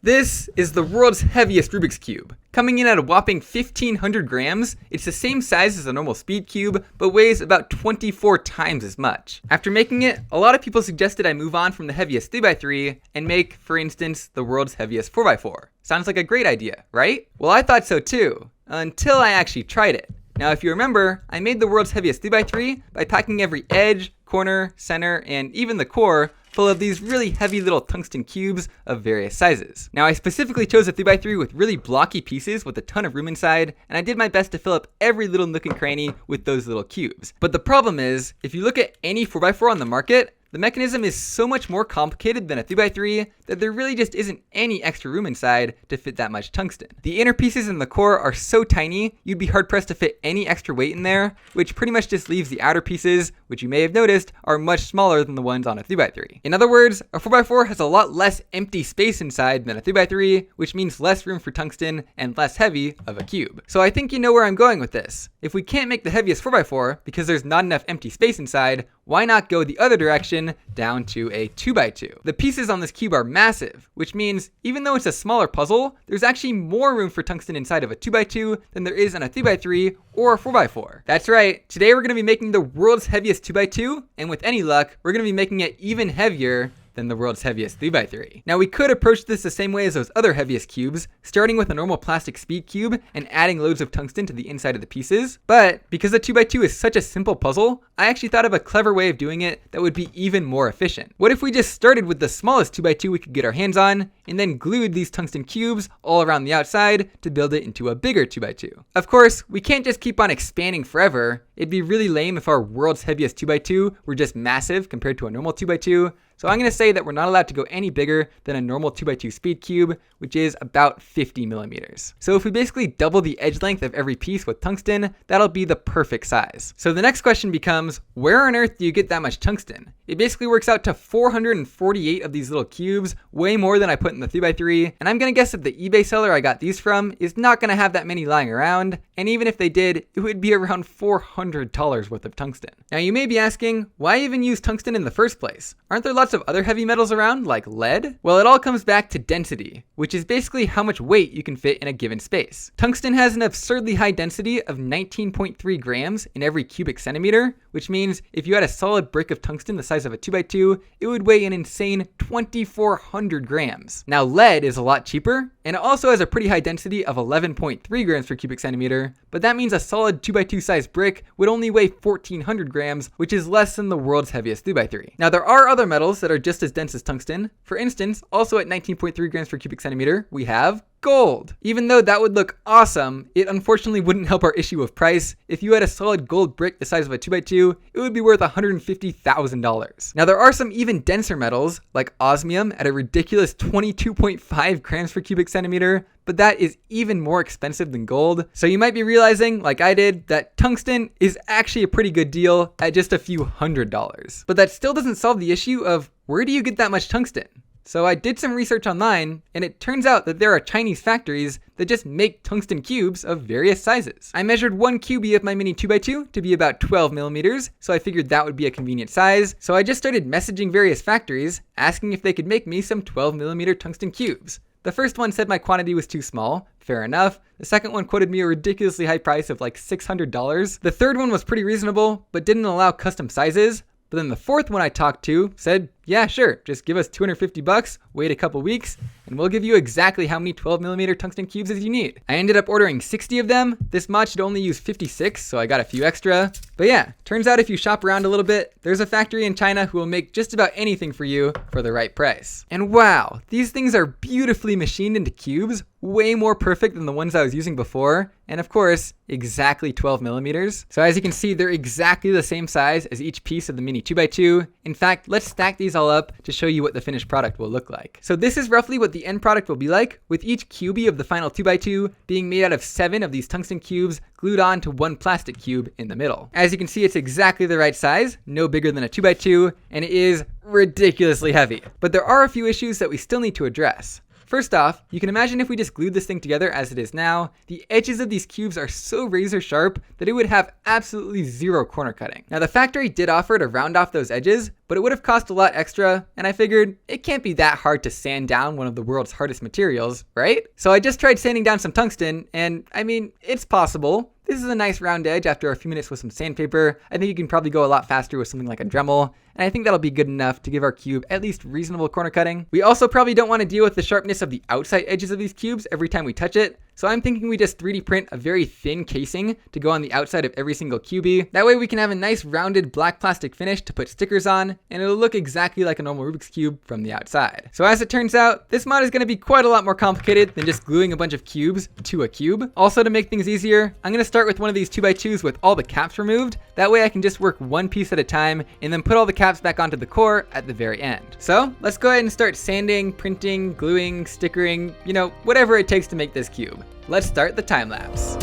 This is the world's heaviest Rubik's Cube. Coming in at a whopping 1,500 grams, it's the same size as a normal speed cube, but weighs about 24 times as much. After making it, a lot of people suggested I move on from the heaviest 3x3 and make, for instance, the world's heaviest 4x4. Sounds like a great idea, right? Well, I thought so too, until I actually tried it. Now, if you remember, I made the world's heaviest 3x3 by packing every edge, corner, center, and even the core full of these really heavy little tungsten cubes of various sizes. Now, I specifically chose a 3x3 with really blocky pieces with a ton of room inside, and I did my best to fill up every little nook and cranny with those little cubes. But the problem is, if you look at any 4x4 on the market, the mechanism is so much more complicated than a 3x3 that there really just isn't any extra room inside to fit that much tungsten. The inner pieces in the core are so tiny, you'd be hard pressed to fit any extra weight in there, which pretty much just leaves the outer pieces, which you may have noticed, are much smaller than the ones on a 3x3. In other words, a 4x4 has a lot less empty space inside than a 3x3, which means less room for tungsten and less heavy of a cube. So I think you know where I'm going with this. If we can't make the heaviest 4x4 because there's not enough empty space inside, why not go the other direction down to a 2x2? The pieces on this cube are massive, which means even though it's a smaller puzzle, there's actually more room for tungsten inside of a 2x2 than there is on a 3x3 or a 4x4. That's right, today we're going to be making the world's heaviest 2x2, and with any luck, we're going to be making it even heavier than the world's heaviest 3x3. Now, we could approach this the same way as those other heaviest cubes, starting with a normal plastic speed cube and adding loads of tungsten to the inside of the pieces. But because the 2x2 is such a simple puzzle, I actually thought of a clever way of doing it that would be even more efficient. What if we just started with the smallest 2x2 we could get our hands on, and then glued these tungsten cubes all around the outside to build it into a bigger 2x2? Of course, we can't just keep on expanding forever. It'd be really lame if our world's heaviest 2x2 were just massive compared to a normal 2x2. So I'm going to say that we're not allowed to go any bigger than a normal 2x2 speed cube, which is about 50 millimeters. So if we basically double the edge length of every piece with tungsten, that'll be the perfect size. So the next question becomes, where on earth do you get that much tungsten? It basically works out to 448 of these little cubes, way more than I put in the 3x3, and I'm going to guess that the eBay seller I got these from is not going to have that many lying around, and even if they did, it would be around $400 worth of tungsten. Now you may be asking, why even use tungsten in the first place? Aren't there lots of other heavy metals around, like lead? Well, it all comes back to density, which is basically how much weight you can fit in a given space. Tungsten has an absurdly high density of 19.3 grams in every cubic centimeter, which means if you had a solid brick of tungsten the size of a 2x2, it would weigh an insane 2,400 grams. Now, lead is a lot cheaper, and it also has a pretty high density of 11.3 grams per cubic centimeter, but that means a solid 2x2 size brick would only weigh 1,400 grams, which is less than the world's heaviest 3x3. Now, there are other metals that are just as dense as tungsten. For instance, also at 19.3 grams per cubic centimeter, we have gold. Even though that would look awesome, it unfortunately wouldn't help our issue of price. If you had a solid gold brick the size of a 2x2, it would be worth $150,000. Now, there are some even denser metals, like osmium at a ridiculous 22.5 grams per cubic centimeter, but that is even more expensive than gold. So you might be realizing, like I did, that tungsten is actually a pretty good deal at just a few $100s. But that still doesn't solve the issue of where do you get that much tungsten? So I did some research online, and it turns out that there are Chinese factories that just make tungsten cubes of various sizes. I measured one cubie of my mini 2x2 to be about 12 millimeters, so I figured that would be a convenient size. So I just started messaging various factories, asking if they could make me some 12 millimeter tungsten cubes. The first one said my quantity was too small. Fair enough. The second one quoted me a ridiculously high price of like $600. The third one was pretty reasonable, but didn't allow custom sizes. But then the fourth one I talked to said, yeah, sure, just give us $250, wait a couple weeks, and we'll give you exactly how many 12 millimeter tungsten cubes as you need. I ended up ordering 60 of them. This mod should only use 56, so I got a few extra. But yeah, turns out if you shop around a little bit, there's a factory in China who will make just about anything for you for the right price. And wow, these things are beautifully machined into cubes, way more perfect than the ones I was using before, and of course, exactly 12 millimeters. So as you can see, they're exactly the same size as each piece of the mini 2x2. In fact, let's stack these all up to show you what the finished product will look like. So this is roughly what the end product will be like, with each cubie of the final 2x2 being made out of 7 of these tungsten cubes glued on to one plastic cube in the middle. As you can see, it's exactly the right size, no bigger than a 2x2, and it is ridiculously heavy. But there are a few issues that we still need to address. First off, you can imagine if we just glued this thing together as it is now, the edges of these cubes are so razor sharp that it would have absolutely zero corner cutting. Now the factory did offer to round off those edges, but it would have cost a lot extra, and I figured it can't be that hard to sand down one of the world's hardest materials, right? So I just tried sanding down some tungsten, and I mean, it's possible. This is a nice round edge after a few minutes with some sandpaper. I think you can probably go a lot faster with something like a Dremel, and I think that'll be good enough to give our cube at least reasonable corner cutting. We also probably don't want to deal with the sharpness of the outside edges of these cubes every time we touch it, so I'm thinking we just 3D print a very thin casing to go on the outside of every single cubie. That way we can have a nice rounded black plastic finish to put stickers on, and it'll look exactly like a normal Rubik's Cube from the outside. So as it turns out, this mod is going to be quite a lot more complicated than just gluing a bunch of cubes to a cube. Also, to make things easier, I'm going to start with one of these 2x2s with all the caps removed. That way I can just work one piece at a time and then put all the caps back onto the core at the very end. So let's go ahead and start sanding, printing, gluing, stickering, you know, whatever it takes to make this cube. Let's start the time lapse.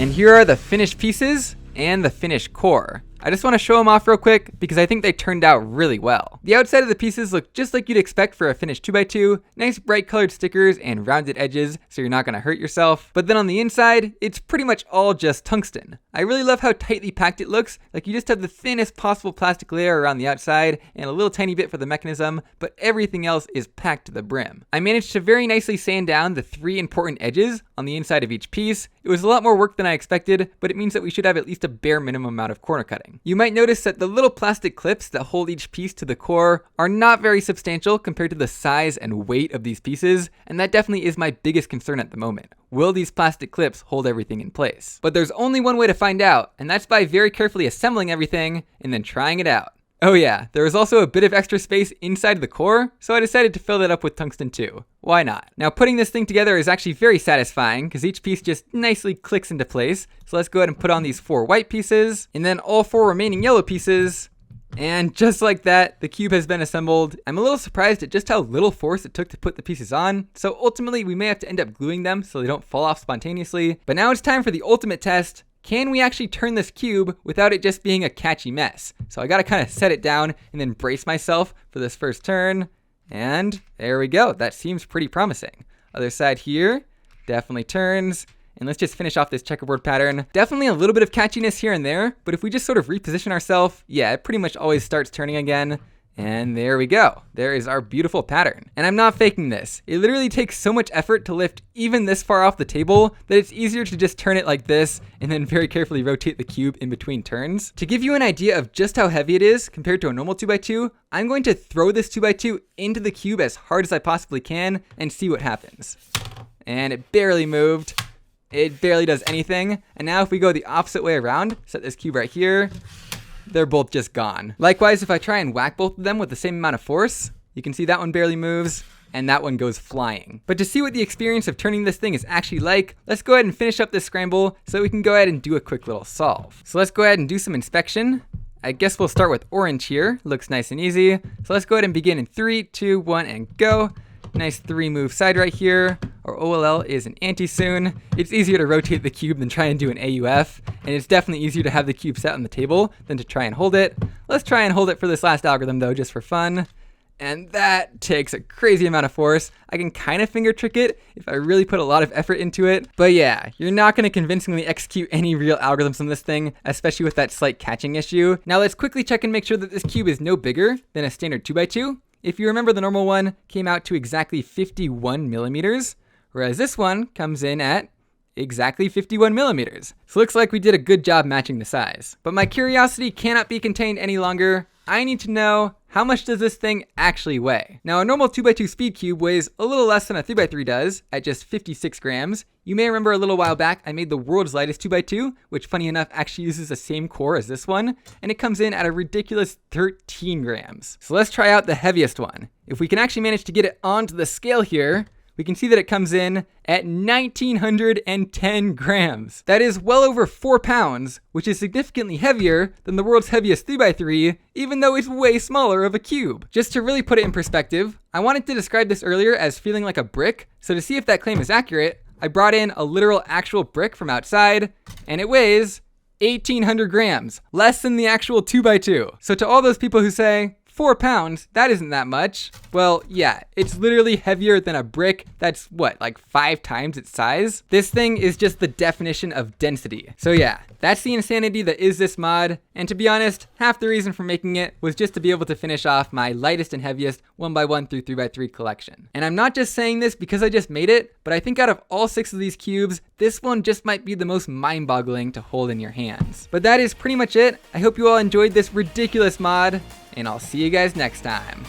And here are the finished pieces and the finished core. I just want to show them off real quick because I think they turned out really well. The outside of the pieces look just like you'd expect for a finished 2x2, nice bright colored stickers and rounded edges so you're not going to hurt yourself. But then on the inside, it's pretty much all just tungsten. I really love how tightly packed it looks, like you just have the thinnest possible plastic layer around the outside and a little tiny bit for the mechanism, but everything else is packed to the brim. I managed to very nicely sand down the 3 important edges on the inside of each piece. It was a lot more work than I expected, but it means that we should have at least a bare minimum amount of corner cutting. You might notice that the little plastic clips that hold each piece to the core are not very substantial compared to the size and weight of these pieces, and that definitely is my biggest concern at the moment. Will these plastic clips hold everything in place? But there's only one way to find out, and that's by very carefully assembling everything and then trying it out. Oh yeah, there was also a bit of extra space inside the core, so I decided to fill that up with tungsten too. Why not? Now putting this thing together is actually very satisfying because each piece just nicely clicks into place. So let's go ahead and put on these 4 white pieces and then all 4 remaining yellow pieces. And just like that, the cube has been assembled. I'm a little surprised at just how little force it took to put the pieces on, so ultimately we may have to end up gluing them so they don't fall off spontaneously. But now it's time for the ultimate test. Can we actually turn this cube without it just being a catchy mess? So I gotta kind of set it down and then brace myself for this first turn. And there we go. That seems pretty promising. Other side here, definitely turns. And let's just finish off this checkerboard pattern. Definitely a little bit of catchiness here and there, but if we just sort of reposition ourselves, yeah, it pretty much always starts turning again. And there we go. There is our beautiful pattern. And I'm not faking this. It literally takes so much effort to lift even this far off the table that it's easier to just turn it like this and then very carefully rotate the cube in between turns. To give you an idea of just how heavy it is compared to a normal 2x2, I'm going to throw this 2x2 into the cube as hard as I possibly can and see what happens. And it barely moved. It barely does anything. And now if we go the opposite way around, set this cube right here, they're both just gone. Likewise, if I try and whack both of them with the same amount of force, you can see that one barely moves and that one goes flying. But to see what the experience of turning this thing is actually like, let's go ahead and finish up this scramble so we can go ahead and do a quick little solve. So let's go ahead and do some inspection. I guess we'll start with orange here. Looks nice and easy. So let's go ahead and begin in 3, 2, 1, and go. Nice 3-move side right here. Our OLL is an anti-soon. It's easier to rotate the cube than try and do an AUF, and it's definitely easier to have the cube set on the table than to try and hold it. Let's try and hold it for this last algorithm though, just for fun. And that takes a crazy amount of force. I can kind of finger trick it if I really put a lot of effort into it. But yeah, you're not going to convincingly execute any real algorithms on this thing, especially with that slight catching issue. Now let's quickly check and make sure that this cube is no bigger than a standard 2x2. If you remember, the normal one came out to exactly 51 millimeters, whereas this one comes in at exactly 51 millimeters. So looks like we did a good job matching the size. But my curiosity cannot be contained any longer. I need to know, how much does this thing actually weigh? Now, a normal 2x2 speed cube weighs a little less than a 3x3 does, at just 56 grams. You may remember a little while back, I made the world's lightest 2x2, which funny enough actually uses the same core as this one, and it comes in at a ridiculous 13 grams. So let's try out the heaviest one. If we can actually manage to get it onto the scale here, we can see that it comes in at 1,910 grams. That is well over 4 pounds, which is significantly heavier than the world's heaviest 3x3, even though it's way smaller of a cube. Just to really put it in perspective, I wanted to describe this earlier as feeling like a brick, so to see if that claim is accurate, I brought in a literal actual brick from outside, and it weighs 1,800 grams, less than the actual 2x2. So to all those people who say, 4 pounds, that isn't that much. Well, yeah, it's literally heavier than a brick that's what, like 5 times its size? This thing is just the definition of density. So yeah, that's the insanity that is this mod. And to be honest, half the reason for making it was just to be able to finish off my lightest and heaviest 1x1 through 3x3 collection. And I'm not just saying this because I just made it, but I think out of all 6 of these cubes, this one just might be the most mind-boggling to hold in your hands. But that is pretty much it. I hope you all enjoyed this ridiculous mod, and I'll see you guys next time.